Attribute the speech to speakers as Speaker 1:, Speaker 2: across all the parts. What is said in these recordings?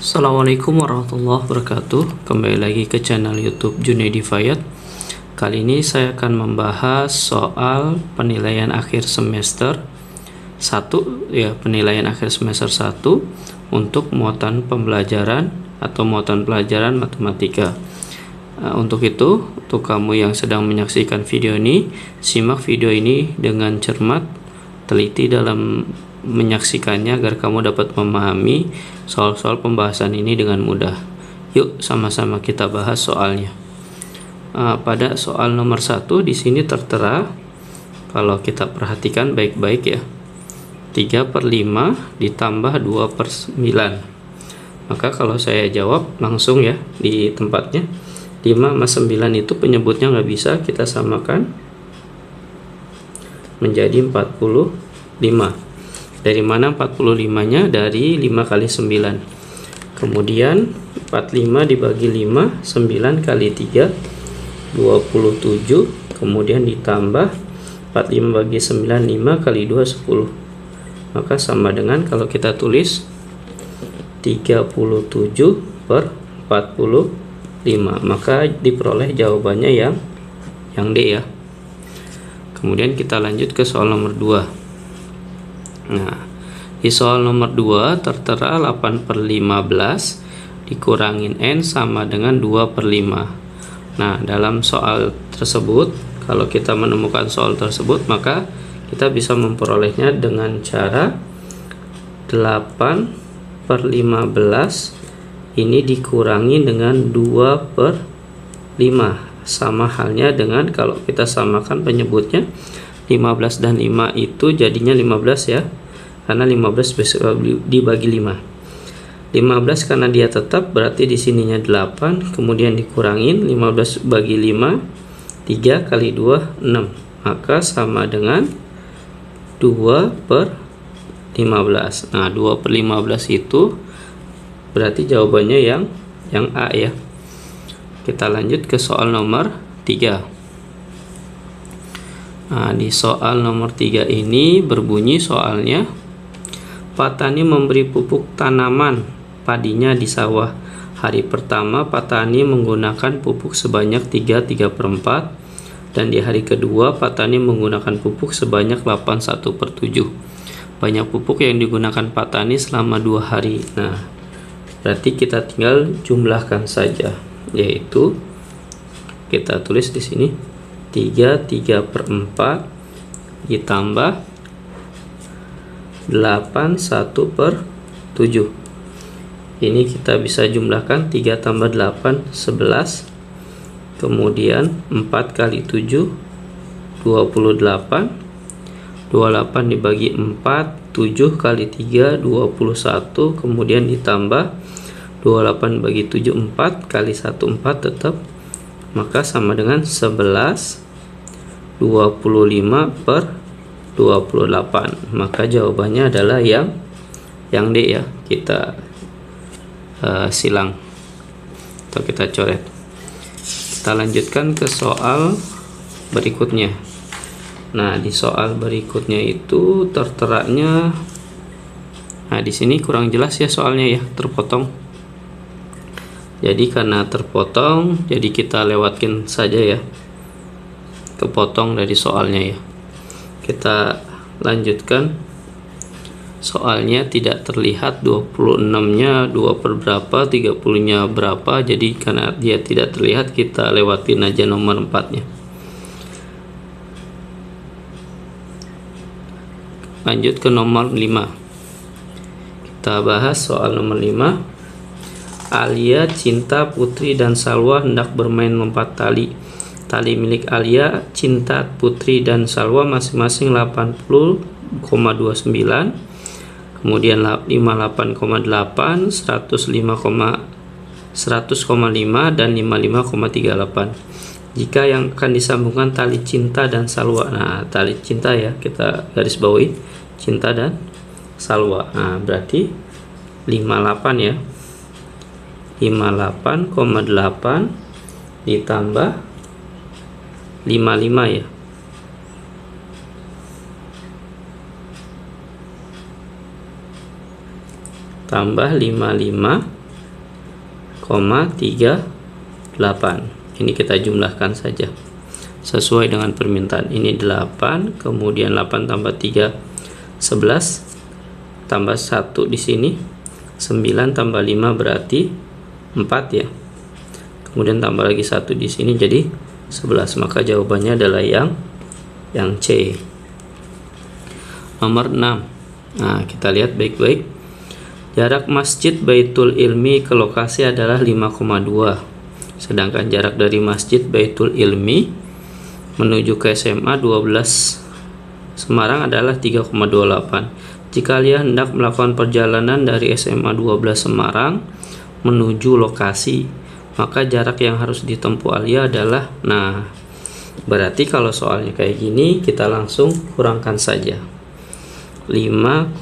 Speaker 1: Assalamualaikum warahmatullahi wabarakatuh. Kembali lagi ke channel YouTube Junaidi Fayat. Kali ini saya akan membahas soal penilaian akhir semester 1 ya, penilaian akhir semester 1 untuk muatan pembelajaran atau muatan pelajaran matematika. Untuk kamu yang sedang menyaksikan video ini, simak video ini dengan cermat, teliti dalam menyaksikannya agar kamu dapat memahami soal-soal pembahasan ini dengan mudah. Yuk sama-sama kita bahas soalnya. Pada soal nomor 1 di sini tertera, kalau kita perhatikan baik-baik ya, 3/5 ditambah 2/9. Maka kalau saya jawab langsung ya di tempatnya, 5 sama 9 itu penyebutnya nggak bisa, kita samakan menjadi 45. Dari mana 45-nya? Dari 5 kali 9. Kemudian 45 dibagi 5, 9 kali 3, 27. Kemudian ditambah 45 bagi 9, 5 kali 2, 10. Maka sama dengan kalau kita tulis 37/45. Maka diperoleh jawabannya yang D ya. Kemudian kita lanjut ke soal nomor 2. Nah, di soal nomor 2 tertera 8/15 dikurangin N sama dengan 2/5. Nah, dalam soal tersebut, kalau kita menemukan soal tersebut, maka kita bisa memperolehnya dengan cara 8/15 ini dikurangi dengan 2/5. Sama halnya dengan kalau kita samakan penyebutnya 15 dan 5 itu jadinya 15 ya, karena 15 dibagi 5. 15 karena dia tetap berarti di sininya 8, kemudian dikurangin 15 bagi 5, 3 kali 2, 6. Maka sama dengan 2/15. Nah, 2/15 itu berarti jawabannya yang A ya. Kita lanjut ke soal nomor 3. Nah, di soal nomor 3 ini berbunyi soalnya, Pak Tani memberi pupuk tanaman padinya di sawah. Hari pertama Pak Tani menggunakan pupuk sebanyak 3/4, dan di hari kedua Pak Tani menggunakan pupuk sebanyak 8/1/7. Banyak pupuk yang digunakan Pak Tani selama 2 hari. Nah, berarti kita tinggal jumlahkan saja, yaitu kita tulis di sini 3/4 ditambah 8/1/7. Ini kita bisa jumlahkan 3 tambah 8, 11. Kemudian 4 kali 7, 28. 28 dibagi 4, 7 kali 3, 21. Kemudian ditambah 28 bagi 7, 4 kali 1, 4 tetap. Maka sama dengan 11/25/28. Maka jawabannya adalah yang D ya. Kita silang atau kita coret. Kita lanjutkan ke soal berikutnya. Nah, di soal berikutnya itu terteranya, nah di sini kurang jelas ya soalnya ya, terpotong. Jadi karena terpotong, jadi kita lewatin saja ya, kepotong dari soalnya ya. Kita lanjutkan. Soalnya tidak terlihat 26-nya 2/berapa, 30-nya berapa. Jadi karena dia tidak terlihat, kita lewatin aja nomor 4-nya. Lanjut ke nomor 5. Kita bahas soal nomor 5. Alia, Cinta, Putri, dan Salwa hendak bermain lompat tali. Tali milik Alia, Cinta, Putri, dan Salwa masing-masing 80,29, kemudian 58,8, 100,5 dan 55,38. Jika yang akan disambungkan tali Cinta dan Salwa. Nah, tali Cinta ya, kita garis bawahi Cinta dan Salwa. Nah, berarti 58 ya. 58,8 ditambah 55 ya. Tambah 55 Ini kita jumlahkan saja sesuai dengan permintaan. Ini 8, kemudian 8 tambah 3 11, tambah 1 di sini 9, tambah 5 berarti 4 ya. Kemudian tambah lagi 1 di sini jadi 11. Maka jawabannya adalah yang C. Nomor 6. Nah, kita lihat baik-baik. Jarak Masjid Baitul Ilmi ke lokasi adalah 5,2. Sedangkan jarak dari Masjid Baitul Ilmi menuju ke SMA 12 Semarang adalah 3,28. Jika kalian hendak melakukan perjalanan dari SMA 12 Semarang menuju lokasi, maka jarak yang harus ditempuh Alia adalah, nah, berarti kalau soalnya kayak gini kita langsung kurangkan saja. 5,2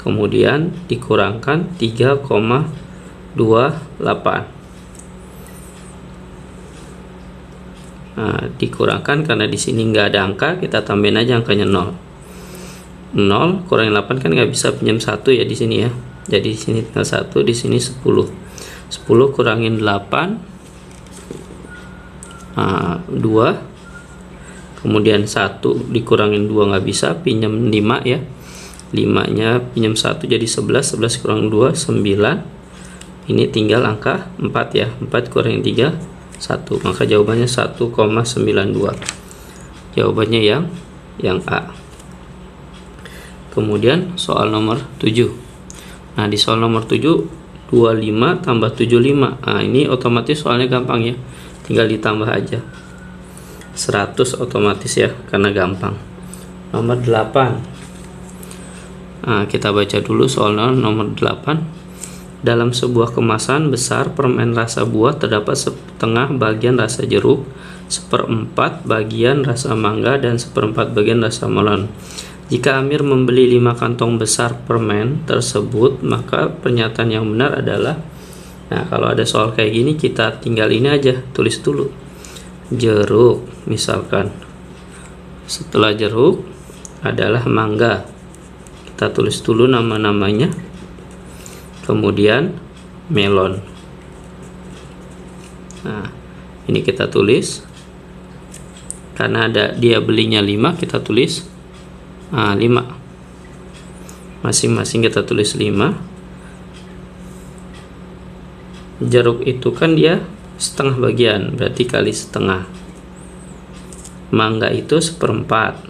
Speaker 1: kemudian dikurangkan 3,28. Nah, dikurangkan karena di sini nggak ada angka, kita tambahin aja angkanya 0. 0 kurangin 8 kan nggak bisa pinjam 1 ya di sini ya. Jadi di sini tinggal 1, di sini 10. 10 kurangin 8, 2. Kemudian 1 dikurangin 2 nggak bisa, pinjam 5 ya. 5 nya pinjam 1 jadi 11, 11 kurang 2 9. Ini tinggal angka 4 ya. 4 kurangin 3 1, maka jawabannya 1,92. Jawabannya yang A. Kemudian soal nomor 7. Nah, di soal nomor 7 25 tambah 75. Nah, ini otomatis soalnya gampang ya. Tinggal ditambah aja. 100 otomatis ya, karena gampang. Nomor 8. Nah, kita baca dulu soal nomor 8. Dalam sebuah kemasan besar permen rasa buah terdapat setengah bagian rasa jeruk, 1/4 bagian rasa mangga, dan 1/4 bagian rasa melon. Jika Amir membeli 5 kantong besar permen tersebut, maka pernyataan yang benar adalah, nah kalau ada soal kayak gini kita tinggal ini aja, tulis dulu. Jeruk misalkan. Setelah jeruk adalah mangga. Kita tulis dulu nama-namanya. Kemudian melon. Nah, ini kita tulis. Karena dia belinya 5, kita tulis 5. Masing-masing kita tulis 5. Jeruk itu kan dia setengah bagian, berarti kali setengah. Mangga itu 1/4.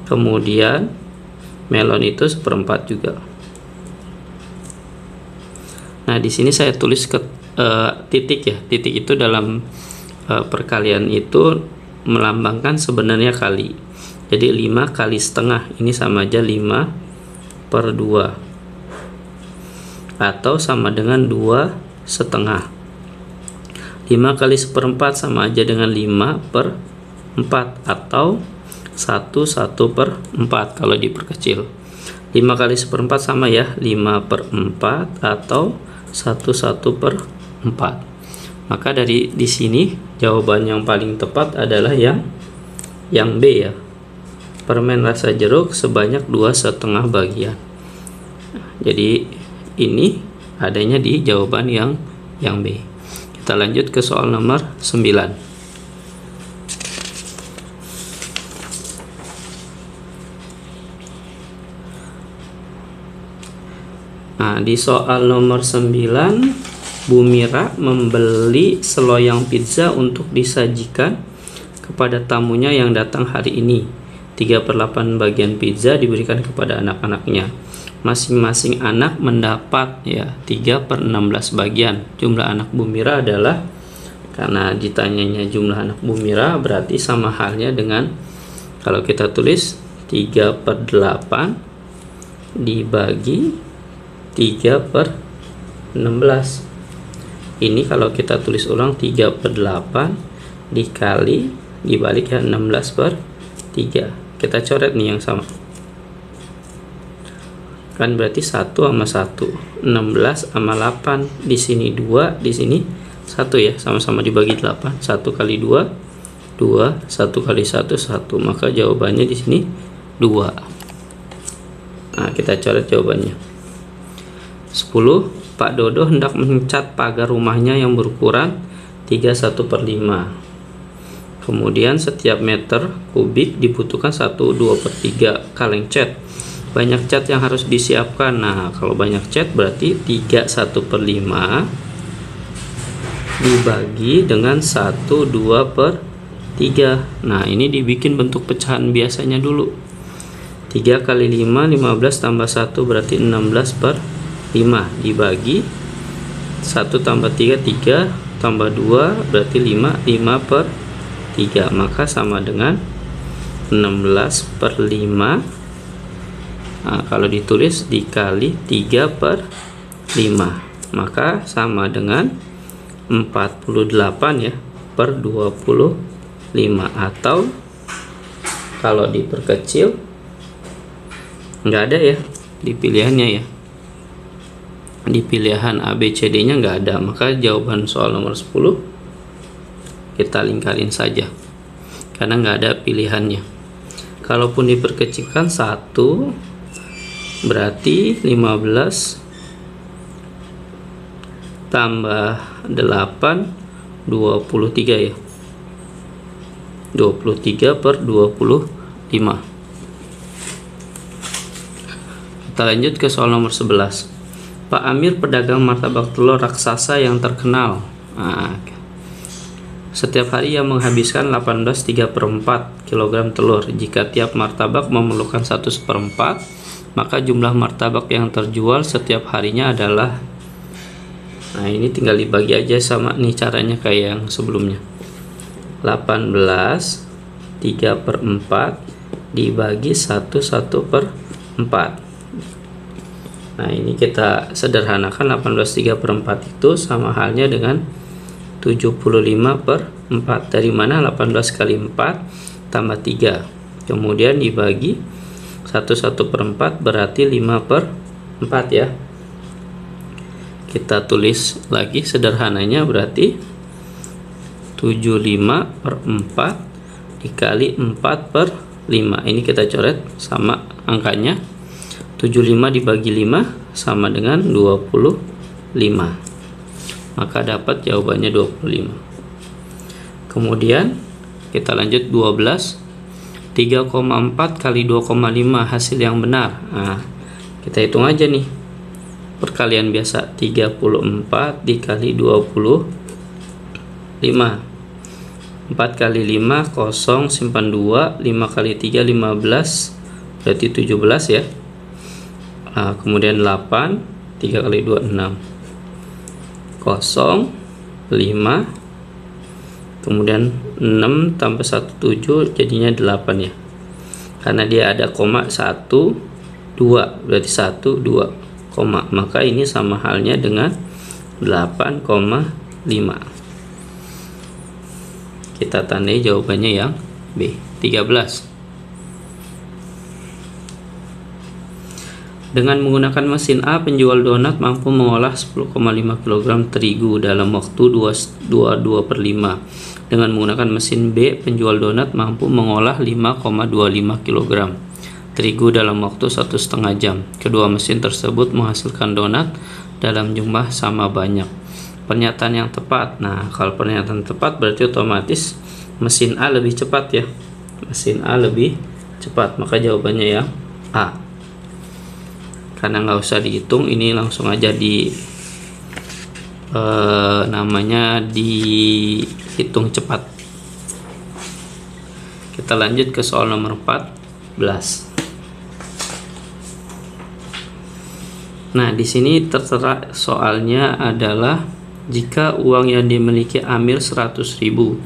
Speaker 1: Kemudian melon itu 1/4 juga. Nah, di sini saya tulis ke titik ya. Titik itu dalam perkalian itu melambangkan sebenarnya kali. Jadi 5 kali setengah ini sama aja 5/2. Atau sama dengan 2/2. 5 kali 1/4 sama aja dengan 5/4 atau 1/4 kalau diperkecil. 5 kali 1/4 sama ya 5/4 atau 1/4. Maka di sini jawaban yang paling tepat adalah yang B ya. Permen rasa jeruk sebanyak 2/2 bagian. Jadi ini adanya di jawaban yang B. Kita lanjut ke soal nomor 9. Nah, di soal nomor 9, Bu Mira membeli seloyang pizza untuk disajikan kepada tamunya yang datang hari ini. 3/8 bagian pizza diberikan kepada anak-anaknya. Masing-masing anak mendapat ya 3/16 bagian. Jumlah anak Bu Mira adalah, karena ditanyanya jumlah anak Bu Mira, berarti sama halnya dengan kalau kita tulis 3/8 dibagi 3/16. Ini kalau kita tulis ulang 3/8 dikali dibalik ya 16/3. Kita coret nih yang sama. Kan berarti 1 sama 1. 16 sama 8. Di sini 2, di sini 1 ya. Sama-sama dibagi 8. 1 kali 2, 2. 1 kali 1, 1. Maka jawabannya di sini 2. Nah, kita coret jawabannya. 10 Pak Dodo hendak mencat pagar rumahnya yang berukuran 31/5. Kemudian setiap meter kubik dibutuhkan 1/2/3 kaleng cat. Banyak cat yang harus disiapkan. Nah, kalau banyak cat berarti 31/5 dibagi dengan 1/2/3. Nah, ini dibikin bentuk pecahan biasanya dulu. 3 kali 5, 15 tambah 1 berarti 16/5 dibagi 1 tambah 3, 3 tambah 2 berarti 5, 5/3, maka sama dengan 16/5. Nah, kalau ditulis dikali 3/5 maka sama dengan 48 ya per 25, atau kalau diperkecil nggak ada ya di pilihannya ya, di pilihan A, B, C, D nya nggak ada, maka jawaban soal nomor 10 kita lingkarin saja karena nggak ada pilihannya. Kalaupun diperkecilkan 1 berarti 15 tambah 8 23 ya, 23/25. Kita lanjut ke soal nomor 11. Pak Amir pedagang martabak telur raksasa yang terkenal. Nah, setiap hari ia menghabiskan 18/3/4 kg telur. Jika tiap martabak memerlukan 1/4, maka jumlah martabak yang terjual setiap harinya adalah. Nah, ini tinggal dibagi aja sama nih caranya kayak yang sebelumnya. 18 3/4 dibagi 1/4. Nah, ini kita sederhanakan. 18 3/4 itu sama halnya dengan 75/4. Dari mana 18 kali 4 tambah 3 kemudian dibagi 1/4 berarti 5/4 ya. Kita tulis lagi sederhananya, berarti 75/4 dikali 4/5. Ini kita coret sama angkanya. 75 dibagi 5 sama dengan 25. Maka dapat jawabannya 25. Kemudian kita lanjut 12. 3,4 kali 2,5 hasil yang benar. Nah, kita hitung aja nih. Perkalian biasa, 34 dikali 25. 4 kali 5 kosong, simpan 2, 5 kali 3 15 berarti 17 ya. Nah, kemudian 8, 3 kali 2 6, kosong 5, kemudian 6 tambah 1 7 jadinya 8 ya, karena dia ada koma 1 2 berarti 1 2 koma, maka ini sama halnya dengan 8,5. Kita tandai jawabannya yang B. 13. Dengan menggunakan mesin A, penjual donat mampu mengolah 10,5 kg terigu dalam waktu 22/5. Dengan menggunakan mesin B, penjual donat mampu mengolah 5,25 kg terigu dalam waktu 1,5 jam. Kedua mesin tersebut menghasilkan donat dalam jumlah sama banyak. Pernyataan yang tepat. Nah, kalau pernyataan tepat berarti otomatis mesin A lebih cepat ya. Mesin A lebih cepat, maka jawabannya yang A. Karena nggak usah dihitung, ini langsung aja namanya dihitung cepat. Kita lanjut ke soal nomor 14. Nah, di sini tertera soalnya adalah jika uang yang dimiliki Amir 100.000,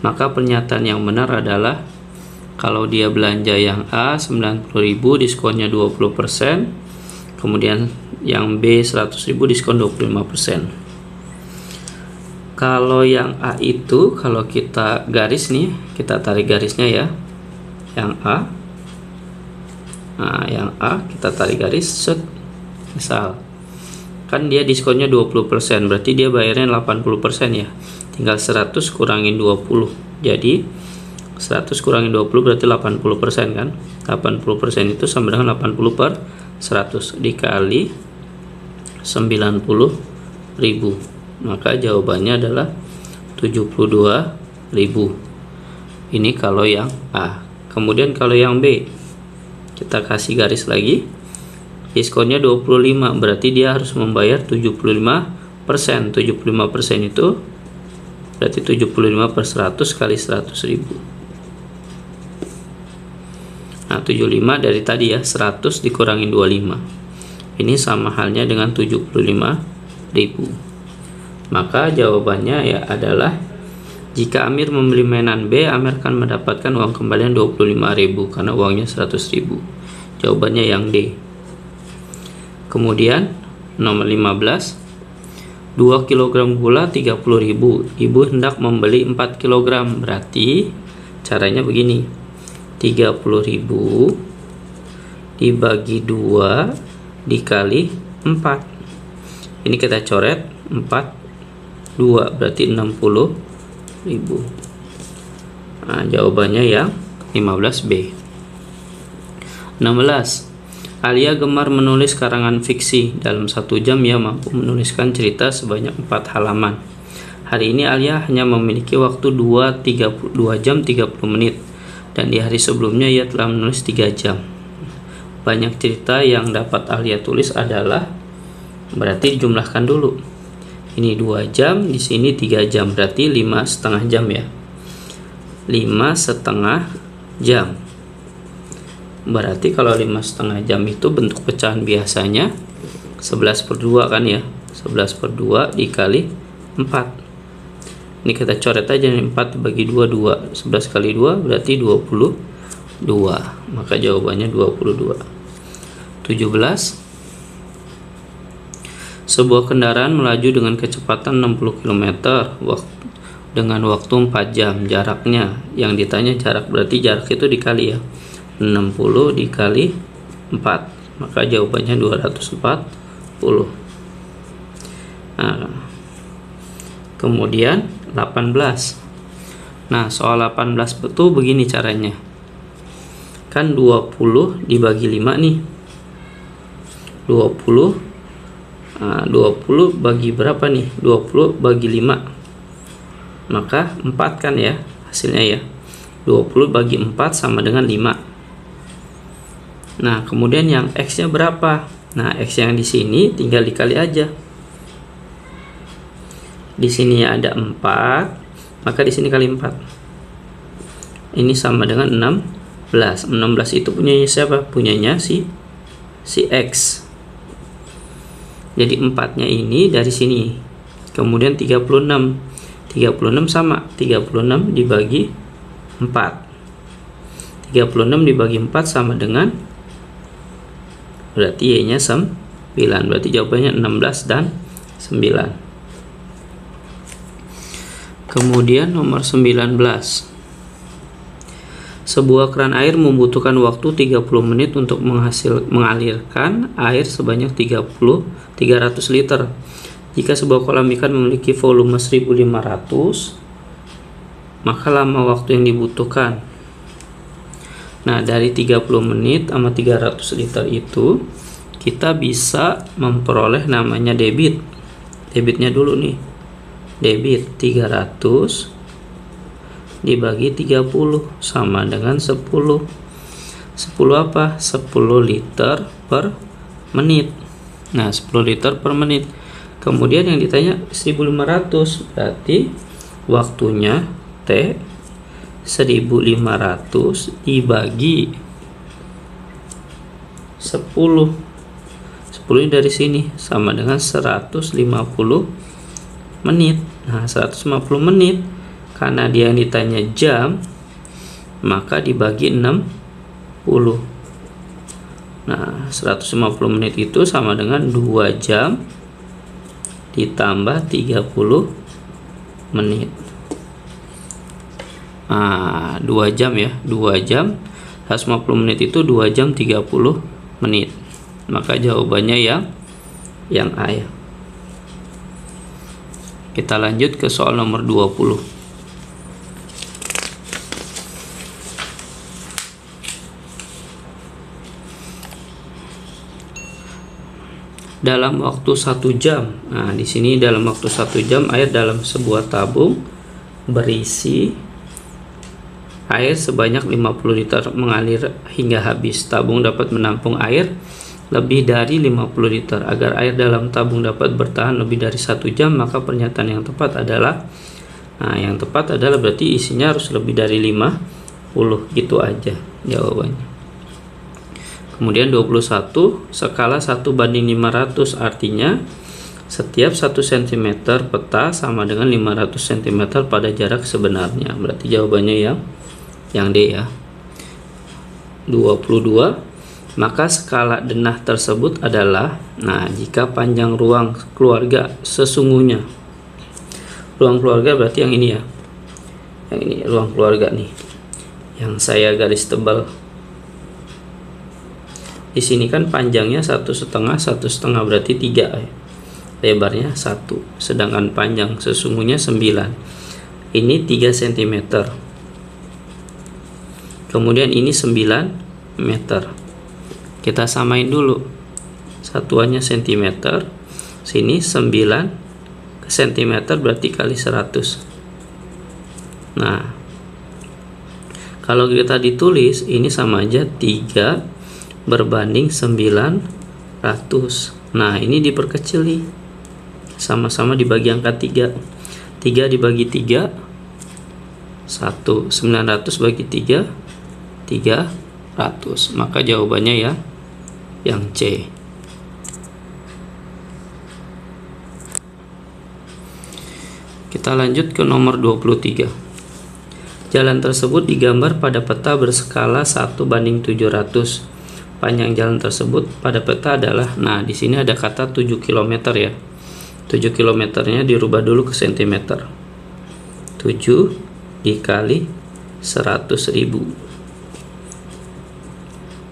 Speaker 1: maka pernyataan yang benar adalah kalau dia belanja yang A 90.000 diskonnya 20%. Kemudian yang B 100.000 diskon 25%. Kalau yang A itu, kalau kita garis nih, kita tarik garisnya ya. Yang A. Nah, yang A kita tarik garis set. Misal kan dia diskonnya 20%, berarti dia bayarnya 80% ya. Tinggal 100 kurangin 20. Jadi 100 kurangin 20 berarti 80% kan. 80% itu sama dengan 80/100 dikali 90.000. Maka jawabannya adalah 72.000. Ini kalau yang A. Kemudian kalau yang B, kita kasih garis lagi. Diskonnya 25, berarti dia harus membayar 75%. 75% itu berarti 75 per 100 kali 100.000. Nah, 75 dari tadi ya, 100 dikurangin 25. Ini sama halnya dengan 75.000. Maka jawabannya ya adalah, jika Amir membeli mainan B, Amir akan mendapatkan uang kembalian 25.000 karena uangnya 100.000. Jawabannya yang D. Kemudian nomor 15, 2 kg gula 30.000. Ibu hendak membeli 4 kg. Berarti caranya begini. 30.000 dibagi 2 dikali 4. Ini kita coret 4, 2 berarti 60.000. Nah, jawabannya yang 15B. 16. Alia gemar menulis karangan fiksi. Dalam 1 jam ia mampu menuliskan cerita sebanyak 4 halaman. Hari ini Alia hanya memiliki waktu 2 jam 30 menit. Dan di hari sebelumnya ia telah menulis 3 jam. Banyak cerita yang dapat Alia tulis adalah, berarti dijumlahkan dulu. Ini 2 jam, di sini 3 jam, berarti 5,5 jam ya. 5,5 jam. Berarti kalau 5,5 jam itu bentuk pecahan biasanya 11/2 kan ya. 11/2 dikali 4. Ini kita coret aja nih, 4 dibagi 2, 2. 11 kali 2 berarti 22. Maka jawabannya 22. 17. Sebuah kendaraan melaju dengan kecepatan 60 km dengan waktu 4 jam. Jaraknya, yang ditanya jarak, berarti jarak itu dikali ya. 60 dikali 4, maka jawabannya 240. Nah, kemudian 18. Nah, soal 18 itu begini caranya. Kan 20 dibagi 5 nih. 20 bagi berapa nih? 20 bagi 5. Maka 4 kan ya hasilnya ya. 20 bagi 4 sama dengan 5. Nah, kemudian yang X-nya berapa? Nah, X yang di sini tinggal dikali aja. Di sini ada 4, maka di sini kali 4. Ini sama dengan 16. 16 itu punyanya siapa? Punyanya si X. Jadi 4-nya ini dari sini. Kemudian 36. 36 sama 36 dibagi 4. 36 dibagi 4 sama dengan, berarti Y-nya 9. Berarti jawabannya 16 dan 9. Kemudian nomor 19. Sebuah keran air membutuhkan waktu 30 menit untuk mengalirkan air sebanyak 300 liter. Jika sebuah kolam ikan memiliki volume 1.500, maka lama waktu yang dibutuhkan. Nah, dari 30 menit sama 300 liter itu kita bisa memperoleh namanya debit. Debitnya dulu nih. Debit 300 dibagi 30 sama dengan 10. 10 apa? 10 liter per menit. Nah, 10 liter per menit. Kemudian yang ditanya 1.500, berarti waktunya T 1.500 dibagi 10. 10 dari sini sama dengan 150 menit. Nah, 150 menit karena dia yang ditanya jam, maka dibagi 60. Nah, 150 menit itu sama dengan 2 jam ditambah 30 menit. Nah, 2 jam ya, 2 jam 150 menit itu 2 jam 30 menit. Maka jawabannya yang A ya. Kita lanjut ke soal nomor 20. dalam waktu 1 jam. Nah, di sini dalam waktu 1 jam air dalam sebuah tabung berisi air sebanyak 50 liter mengalir hingga habis. Tabung dapat menampung air lebih dari 50 liter. Agar air dalam tabung dapat bertahan lebih dari 1 jam, maka pernyataan yang tepat adalah, yang tepat adalah berarti isinya harus lebih dari 50, gitu aja jawabannya. Kemudian 21, skala 1:500 artinya setiap 1 cm peta sama dengan 500 cm pada jarak sebenarnya. Berarti jawabannya yang D ya. 22, maka skala denah tersebut adalah, jika panjang ruang keluarga sesungguhnya. Ruang keluarga berarti yang ini ya. Yang ini ruang keluarga nih. Yang saya garis tebal. Di sini kan panjangnya 1,5 berarti 3 ya. Lebarnya 1, sedangkan panjang sesungguhnya 9. Ini 3 cm. Kemudian ini 9 meter. Kita samain dulu. Satuannya cm. Sini 9 cm berarti kali 100. Nah, kalau kita ditulis ini sama aja 3 berbanding 900. Nah, ini diperkecil nih. Sama-sama dibagi angka 3. 3 dibagi 3 1. 900 bagi 3 300. Maka jawabannya ya yang C. Kita lanjut ke nomor 23. Jalan tersebut digambar pada peta berskala 1:700. Panjang jalan tersebut pada peta adalah, di sini ada kata 7 km ya. 7 km-nya dirubah dulu ke cm. 7 dikali 100.000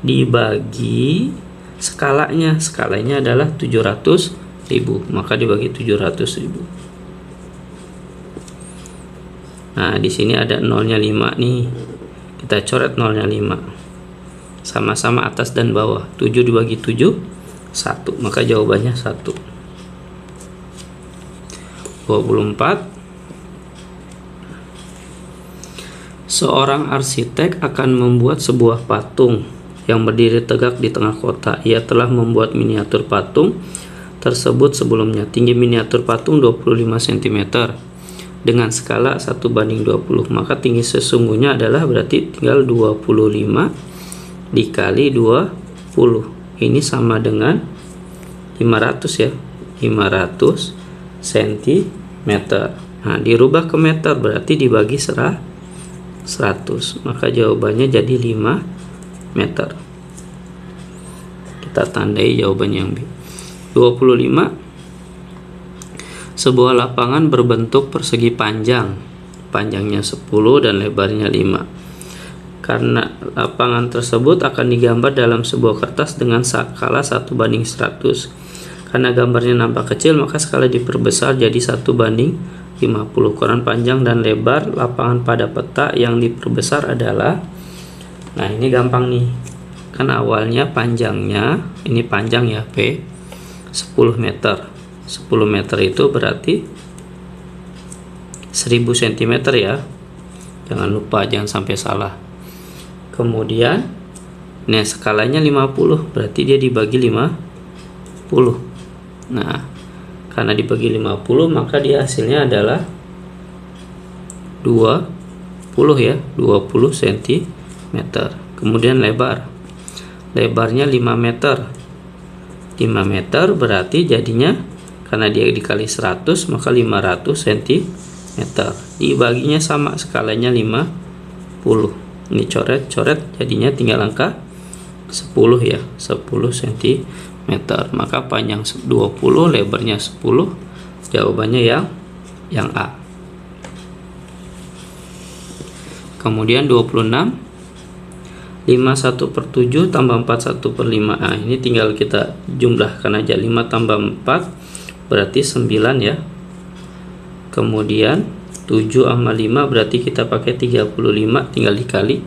Speaker 1: dibagi skalanya. Skalanya adalah 700.000, maka dibagi 700.000. Nah, di sini ada nolnya 5 nih. Kita coret nolnya 5. Sama-sama atas dan bawah. 7 dibagi 7 1, maka jawabannya 1. 24. Seorang arsitek akan membuat sebuah patung yang berdiri tegak di tengah kota. Ia telah membuat miniatur patung tersebut sebelumnya. Tinggi miniatur patung 25 cm dengan skala 1:20. Maka tinggi sesungguhnya adalah berarti tinggal 25 dikali 20. Ini sama dengan 500 ya. 500 cm. Nah, dirubah ke meter berarti dibagi 100. Maka jawabannya jadi 5 meter. Kita tandai jawabannya yang B. 25. Sebuah lapangan berbentuk persegi panjang. Panjangnya 10 dan lebarnya 5. Karena lapangan tersebut akan digambar dalam sebuah kertas dengan skala 1:100. Karena gambarnya nampak kecil, maka skala diperbesar jadi 1:50. Ukuran panjang dan lebar lapangan pada peta yang diperbesar adalah, ini gampang nih. Kan awalnya panjangnya, ini panjang ya P, 10 meter. 10 meter itu berarti 1000 cm ya. Jangan lupa, jangan sampai salah. Kemudian skalanya 50, berarti dia dibagi 50. Nah, karena dibagi 50, maka dia hasilnya adalah 20 ya, 20 cm. Kemudian lebarnya 5 meter. 5 meter berarti jadinya, karena dia dikali 100, maka 500 cm. Dibaginya sama, skalanya 50. Ini coret-coret, jadinya tinggal angka 10 ya, 10 cm. Maka panjang 20, lebarnya 10. Jawabannya yang A. Kemudian 26. 5 1/7 tambah 4 1/5. Ini tinggal kita jumlahkan aja. 5 tambah 4 berarti 9 ya. Kemudian 7 sama 5 berarti kita pakai 35, tinggal dikali.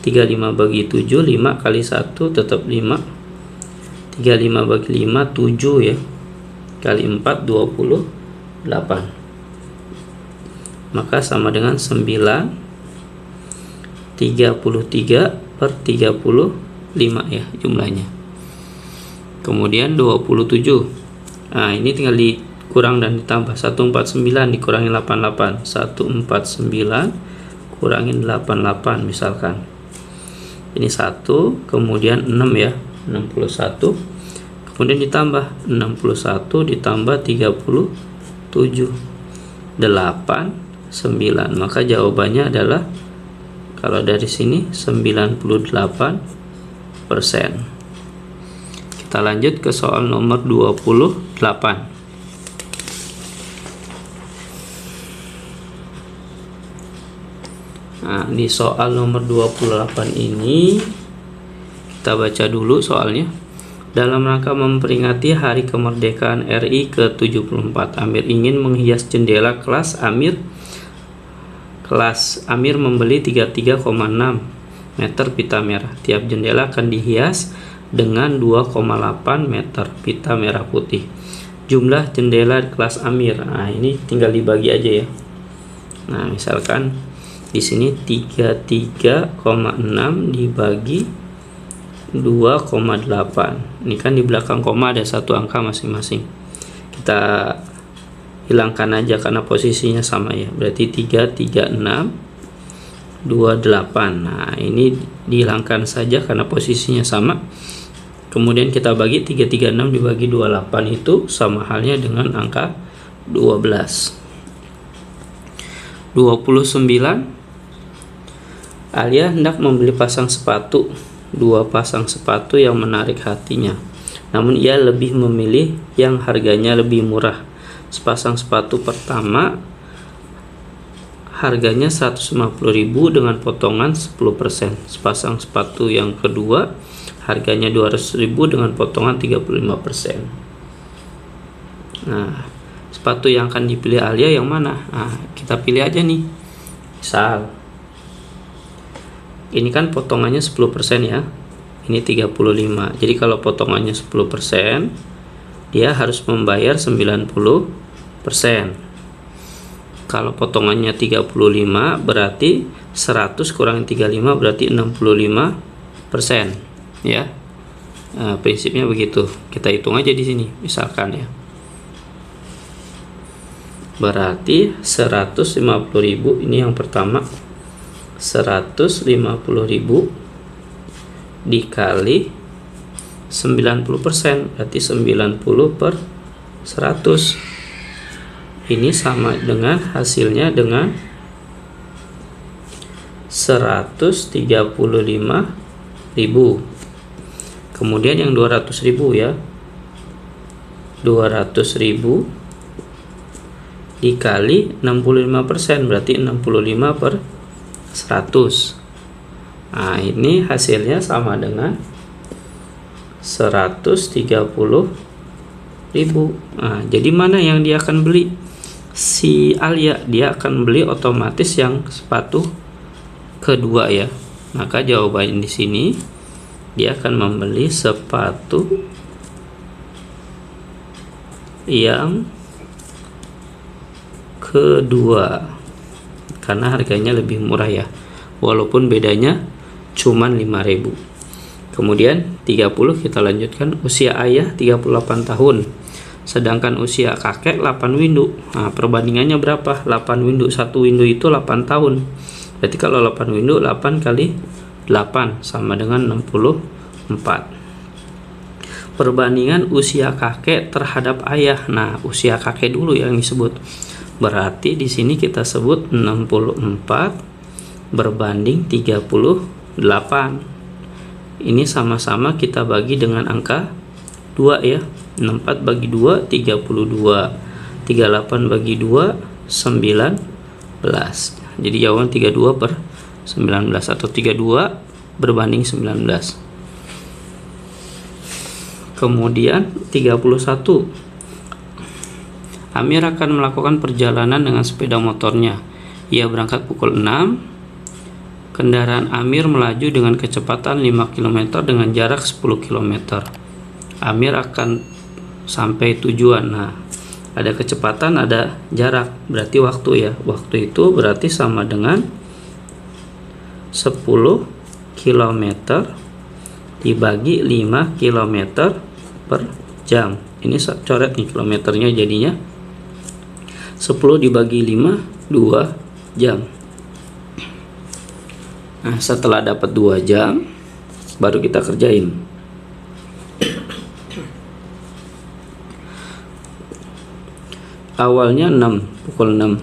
Speaker 1: 35 bagi 7, 5 kali 1 tetap 5. 35 bagi 5 7 ya, kali 4 28, maka sama dengan 9 33 per 35 ya jumlahnya. Kemudian 27, nah ini tinggal dikurang dan ditambah. 149 dikurangi 88, 149 kurangin 88 misalkan, ini 1, kemudian 6 ya, 61, kemudian ditambah 61 ditambah 37, 8 9, maka jawabannya adalah kalau dari sini 98%. Kita lanjut ke soal nomor 28. Nah, di soal nomor 28 ini kita baca dulu soalnya. Dalam rangka memperingati Hari Kemerdekaan RI ke-74, Amir ingin menghias jendela kelas Amir. Kelas Amir membeli 33,6 meter pita merah. Tiap jendela akan dihias dengan 2,8 meter pita merah putih. Jumlah jendela kelas Amir. Nah, ini tinggal dibagi aja ya. Nah, misalkan di sini 33,6 dibagi 2,8. Ini kan di belakang koma ada satu angka masing-masing. Kita hilangkan aja karena posisinya sama ya, berarti 336 28. Nah, ini dihilangkan saja karena posisinya sama. Kemudian kita bagi 336 dibagi 28, itu sama halnya dengan angka 12. 29, Alia hendak membeli pasang sepatu, 2 pasang sepatu yang menarik hatinya. Namun ia lebih memilih yang harganya lebih murah. Sepasang sepatu pertama harganya 150.000 dengan potongan 10%. Sepasang sepatu yang kedua harganya 200.000 dengan potongan 35%. Nah, sepatu yang akan dipilih Alia yang mana? Nah, kita pilih aja nih. Misal ini kan potongannya 10% ya. Ini 35. Jadi kalau potongannya 10%, dia harus membayar 90%. Kalau potongannya 35 berarti 100 kurang 35 berarti 65% ya. Nah, prinsipnya begitu. Kita hitung aja di sini misalkan ya. Berarti 150.000 ini yang pertama. 150.000 dikali 90%, berarti 90 per 100. Ini sama dengan hasilnya dengan 135.000. Kemudian yang 200.000 ya, 200.000 dikali 65%, berarti 65 per 100. Nah, ini hasilnya sama dengan 130.000. Nah, jadi mana yang dia akan beli? Si Alia, dia akan beli otomatis yang sepatu kedua ya. Maka jawabannya di sini dia akan membeli sepatu yang kedua karena harganya lebih murah ya, walaupun bedanya cuman 5.000. Kemudian 30 kita lanjutkan. Usia ayah 38 tahun, sedangkan usia kakek 8 windu. Nah, perbandingannya berapa? 8 windu, 1 windu itu 8 tahun. Berarti kalau 8 windu, 8 kali 8 sama dengan 64. Perbandingan usia kakek terhadap ayah. Nah, usia kakek dulu yang disebut. Berarti di sini kita sebut 64 berbanding 38. Ini sama-sama kita bagi dengan angka 2 ya. 64 bagi 2 32, 38 bagi 2 19. Jadi jawaban 32 per 19 atau 32 berbanding 19. Kemudian 31, Amir akan melakukan perjalanan dengan sepeda motornya. Ia berangkat pukul 6. Kendaraan Amir melaju dengan kecepatan 5 km dengan jarak 10 km. Amir akan sampai tujuan. Nah, ada kecepatan, ada jarak, berarti waktu ya. Waktu itu berarti sama dengan 10 km dibagi 5 km per jam. Ini saya coret nih kilometernya, jadinya 10 dibagi 5, 2 jam. Nah, setelah dapat 2 jam baru kita kerjain. Awalnya 6, pukul 6,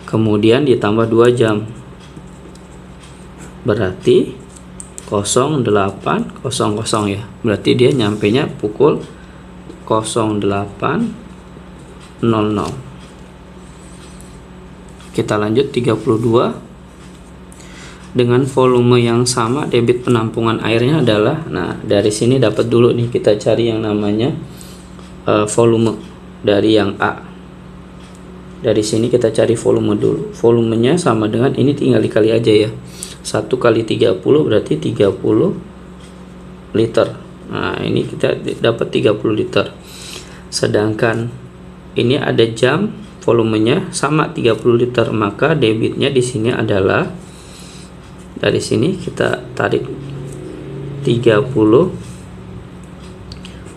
Speaker 1: kemudian ditambah 2 jam, berarti 08.00 ya, berarti dia nyampenya pukul 08.00. Kita lanjut 32. Dengan volume yang sama, debit penampungan airnya adalah, nah dari sini dapat dulu nih, kita cari yang namanya volume dari yang A. Dari sini kita cari volume dulu. Volumenya sama dengan ini, tinggal dikali aja ya. 1 kali 30 berarti 30 liter. Nah, ini kita dapat 30 liter. Sedangkan ini ada jam, volumenya sama 30 liter, maka debitnya di sini adalah, dari sini kita tarik 30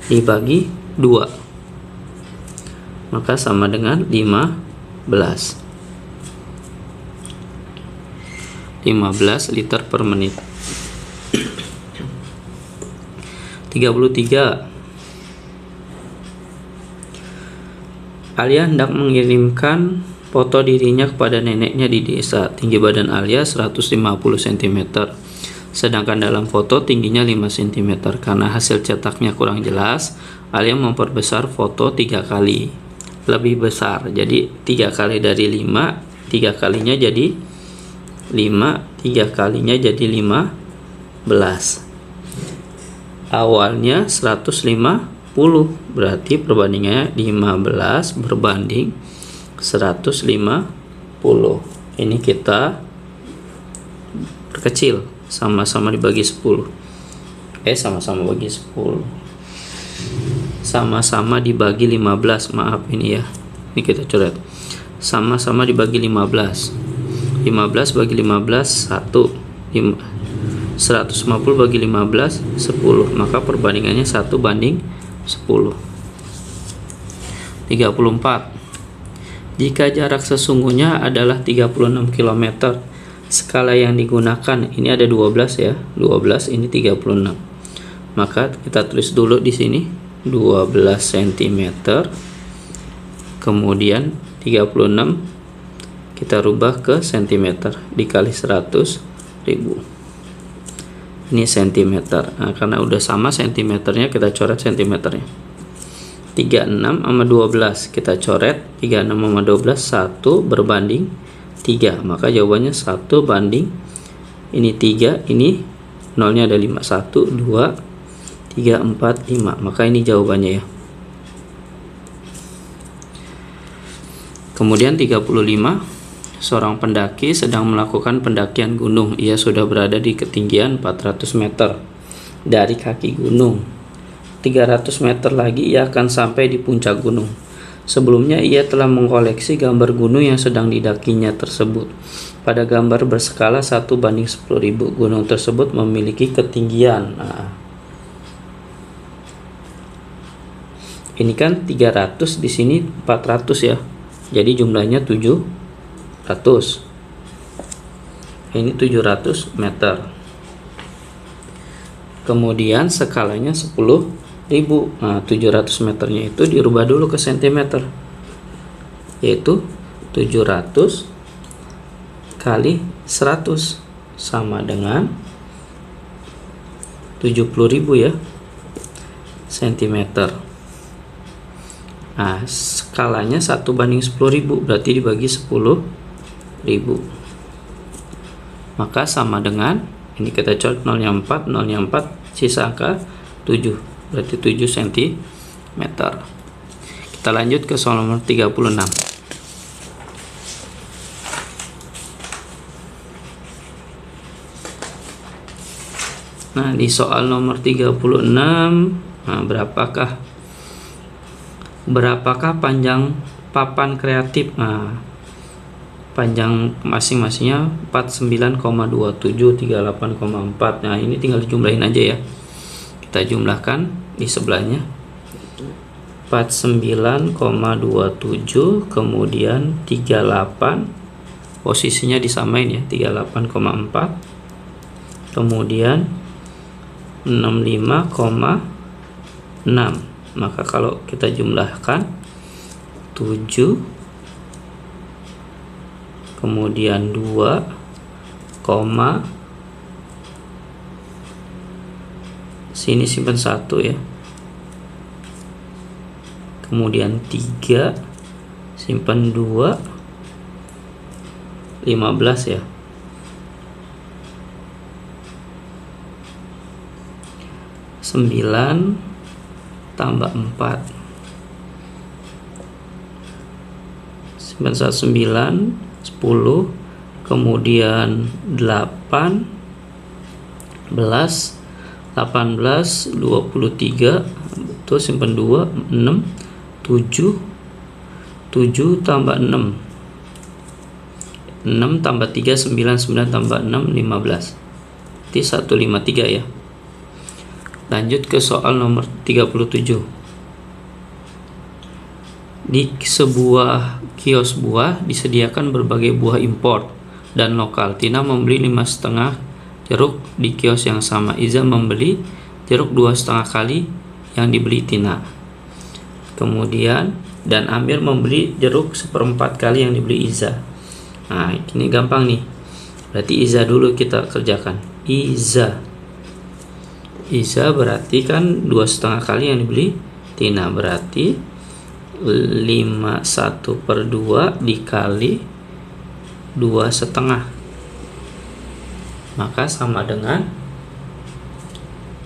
Speaker 1: dibagi 2, maka sama dengan 15 liter per menit. 33. Alia hendak mengirimkan foto dirinya kepada neneknya di desa. Tinggi badan Alia 150 cm, sedangkan dalam foto tingginya 5 cm. Karena hasil cetaknya kurang jelas, Alia memperbesar foto 3 kali lebih besar. Jadi 3 kali dari 5, 3 kalinya jadi 5, 3 kalinya jadi 15. Awalnya 150, berarti perbandingannya 15 berbanding 150. Ini kita perkecil, sama-sama dibagi 10. Sama-sama bagi 10. Sama-sama dibagi 15, maaf ini ya, ini kita coret. Sama-sama dibagi 15. 15 bagi 15 1, 150 bagi 15 10, maka perbandingannya 1 banding 10. 34. Jika jarak sesungguhnya adalah 36 km, skala yang digunakan ini ada 12 ya, 12 ini 36. Maka kita tulis dulu di sini 12 cm, kemudian 36 kita rubah ke cm dikali 100.000. Ini cm. Nah, karena udah sama cm-nya, kita coret cm-nya. 36 sama 12 kita coret. 36 sama 12 1 berbanding 3, maka jawabannya 1 banding ini 3, ini nolnya ada 5, 1 2 3 4 5, maka ini jawabannya ya. Kemudian 35. Seorang pendaki sedang melakukan pendakian gunung. Ia sudah berada di ketinggian 400 meter dari kaki gunung. 300 meter lagi ia akan sampai di puncak gunung. Sebelumnya ia telah mengkoleksi gambar gunung yang sedang didakinya tersebut. Pada gambar berskala 1/10.000, gunung tersebut memiliki ketinggian. Nah, ini kan 300, di sini 400 ya. Jadi jumlahnya 700. Ini 700 meter. Kemudian skalanya 10.000. Nah, 700 meternya itu dirubah dulu ke cm, yaitu 700 kali 100 sama dengan 70.000 ya, cm. Nah, skalanya 1/10.000, berarti dibagi 10.000, maka sama dengan, ini kita coret nolnya 4, sisa angka 7, berarti 7 cm. Kita lanjut ke soal nomor 36. Nah, di soal nomor 36 Nah, berapakah panjang papan kreatif? Nah, panjang masing-masingnya 49,27, 38,4. Nah, ini tinggal dijumlahin aja ya. Kita jumlahkan di sebelahnya. 49,27 kemudian 38, posisinya disamain ya, 38,4, kemudian 65,6. maka kalau kita jumlahkan 7 kemudian 2, sini simpan 1 ya, kemudian 3 simpan 2, 15 ya. Sembilan tambah 4 simpan 1, 9, 10, kemudian 18, 18, 23, betul, simpan 2, 6, 7, 7 tambah 6, 6 tambah 3, 9, 9 tambah 6, 15. Berarti 153 ya. Lanjut ke soal nomor 37. Di sebuah kios buah disediakan berbagai buah impor dan lokal. Tina membeli 5,5 jeruk di kios yang sama. Iza membeli jeruk 2,5 kali yang dibeli Tina. Kemudian dan Amir membeli jeruk 1/4 kali yang dibeli Iza. Nah, ini gampang nih. Berarti Iza dulu kita kerjakan. Iza berarti kan 2,5 kali yang dibeli Tina, berarti 51/2 dikali 2,5, maka sama dengan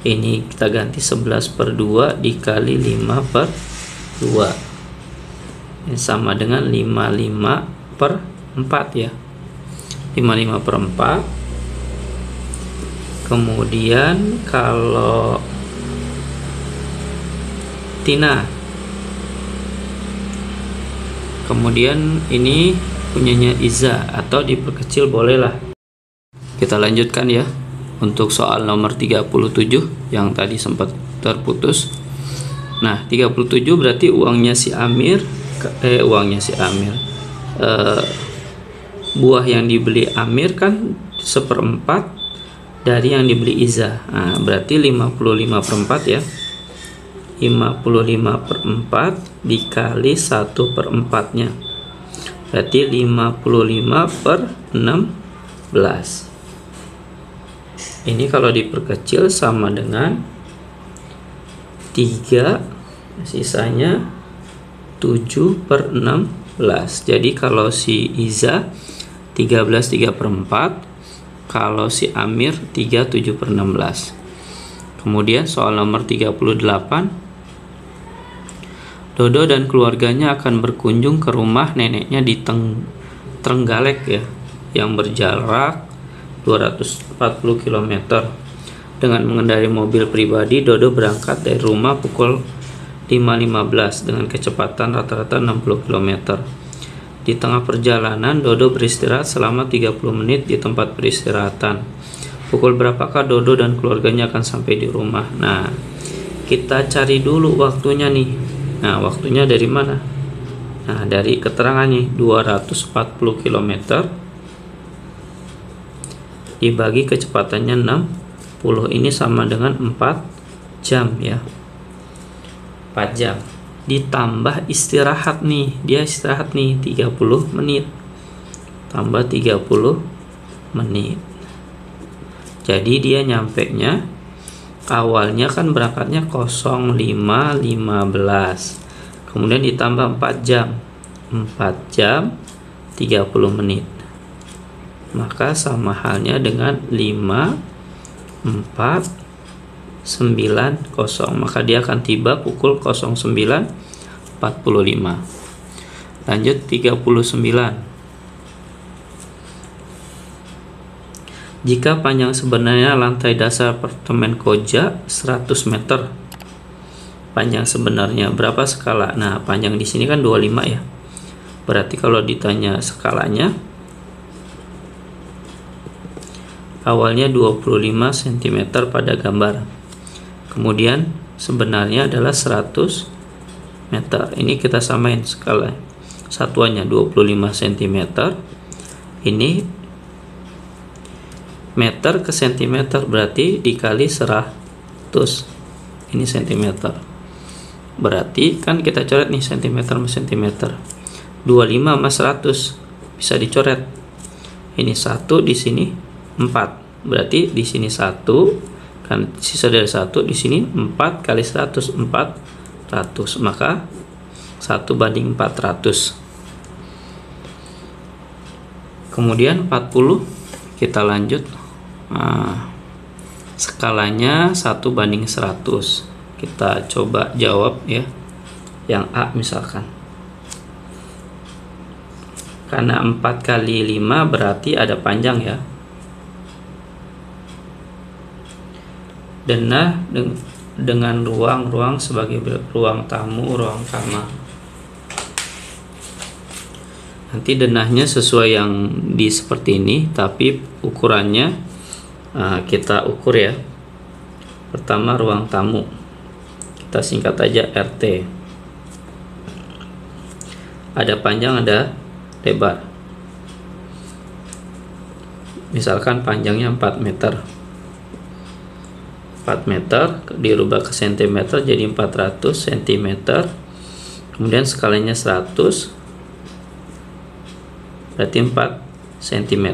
Speaker 1: ini, kita ganti 11/2 dikali 5/2, ini sama dengan 55/4 ya, 55/4. Kemudian kalau Tina, kemudian ini punyanya Iza atau diperkecil bolehlah. Kita lanjutkan ya untuk soal nomor 37 yang tadi sempat terputus. Nah, 37 berarti uangnya si Amir, buah yang dibeli Amir kan 1/4 dari yang dibeli Iza. Nah, berarti 55/4 ya. 55/4 dikali 1/4-nya. Berarti 55/16. Ini kalau diperkecil sama dengan 3, sisanya 7/16. Jadi kalau si Iza 13 3/4, kalau si Amir 3 7/16. Kemudian soal nomor 38. Dodo dan keluarganya akan berkunjung ke rumah neneknya di Trenggalek ya, yang berjarak 240 km. Dengan mengendarai mobil pribadi, Dodo berangkat dari rumah pukul 5.15 dengan kecepatan rata-rata 60 km. Di tengah perjalanan, Dodo beristirahat selama 30 menit di tempat peristirahatan. Pukul berapakah Dodo dan keluarganya akan sampai di rumah? Nah, kita cari dulu waktunya nih. Nah, waktunya dari mana? Nah, dari keterangannya 240 km dibagi kecepatannya 60, ini sama dengan 4 jam ya. 4 jam. Ditambah istirahat nih, dia istirahat nih 30 menit tambah 30 menit, jadi dia nyampenya awalnya kan berangkatnya 05.15, kemudian ditambah 4 jam 30 menit, maka sama halnya dengan 5.490, maka dia akan tiba pukul 09.45. Lanjut 39. Jika panjang sebenarnya lantai dasar apartemen Koja 100 meter, panjang sebenarnya berapa skala. Nah, panjang di sini kan 25 ya. Berarti kalau ditanya skalanya, awalnya 25 cm pada gambar. Kemudian sebenarnya adalah 100 meter. Ini kita samain skala. Satuannya 25 cm. Ini meter ke cm, berarti dikali 100. Ini cm. Berarti kan kita coret nih cm sama cm. 25 sama 100 bisa dicoret. Ini 1 di sini 4. Berarti di sini 1 kan sisa dari 1, di sini 4 kali 100, 400. Maka 1/400. Kemudian 40 kita lanjut. Skalanya 1/100. Kita coba jawab ya. Yang A misalkan. Karena 4 kali 5 berarti ada panjang ya. Denah dengan ruang sebagai ruang tamu, ruang kamar. Nanti denahnya sesuai yang di seperti ini, tapi ukurannya kita ukur ya. Pertama ruang tamu, kita singkat aja RT. Ada panjang, ada lebar. Misalkan panjangnya 4 meter. 4 meter dirubah ke cm jadi 400 cm. Kemudian skalanya 100, berarti 4 cm.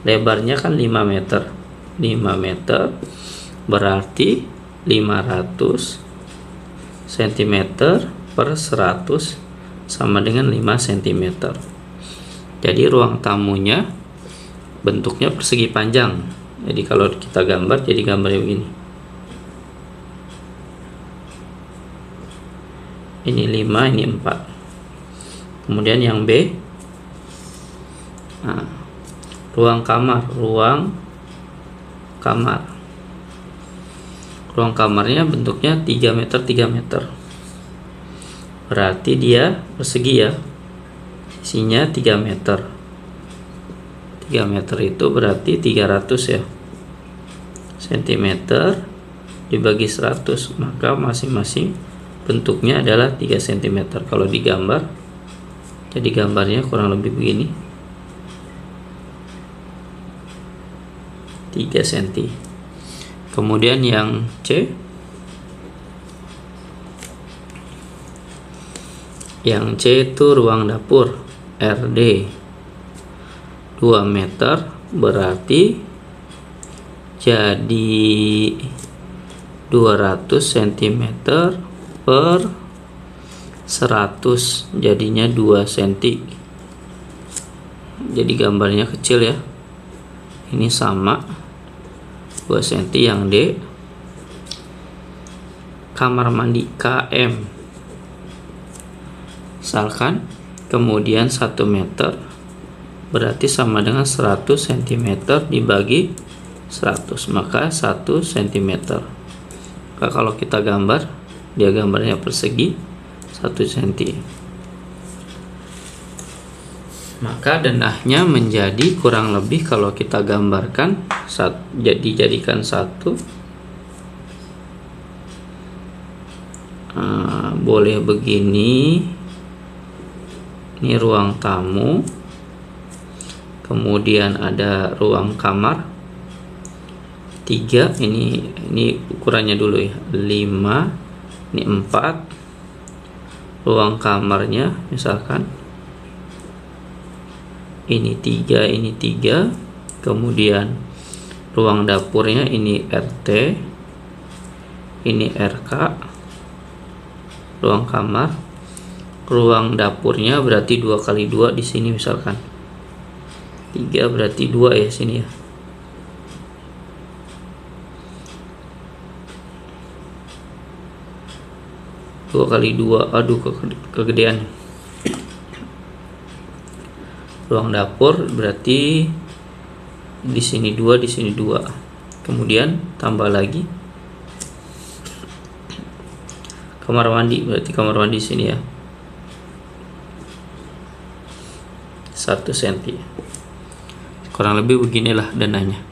Speaker 1: Lebarnya kan 5 meter. 5 meter berarti 500 cm per 100 sama dengan 5 cm. Jadi ruang tamunya bentuknya persegi panjang. Jadi kalau kita gambar, jadi gambarnya begini. Ini 5, ini 4. Kemudian yang B, ruang kamar. Ruang kamarnya bentuknya 3 meter 3 meter. Berarti dia persegi ya. Isinya 3 meter. 3 meter itu berarti 300 ya cm dibagi 100, maka masing-masing bentuknya adalah 3 cm. Kalau digambar, jadi gambarnya kurang lebih begini, 3 cm. Kemudian yang C, itu ruang dapur RD 2 meter, berarti jadi 200 cm per 100, jadinya 2 cm. Jadi gambarnya kecil ya. Ini sama 2 cm yang D. Kamar mandi KM. Misalkan kemudian 1 meter berarti sama dengan 100 cm dibagi 100, maka 1 cm. Maka kalau kita gambar, dia gambarnya persegi 1 cm. Maka denahnya menjadi kurang lebih, kalau kita gambarkan dijadikan 1, boleh begini. Ini ruang tamu. Kemudian ada ruang kamar 3, ini ukurannya dulu ya, 5, ini 4. Ruang kamarnya misalkan ini 3, ini 3. Kemudian ruang dapurnya ini RT, ini RK. Ruang kamar, ruang dapurnya berarti 2 kali 2 di sini misalkan. 3 berarti 2 ya sini ya. Dua kali 2, aduh kegedean. Ruang dapur berarti di sini 2, di sini 2. Kemudian tambah lagi kamar mandi, berarti kamar mandi sini ya. 1 cm. Kurang lebih beginilah dananya.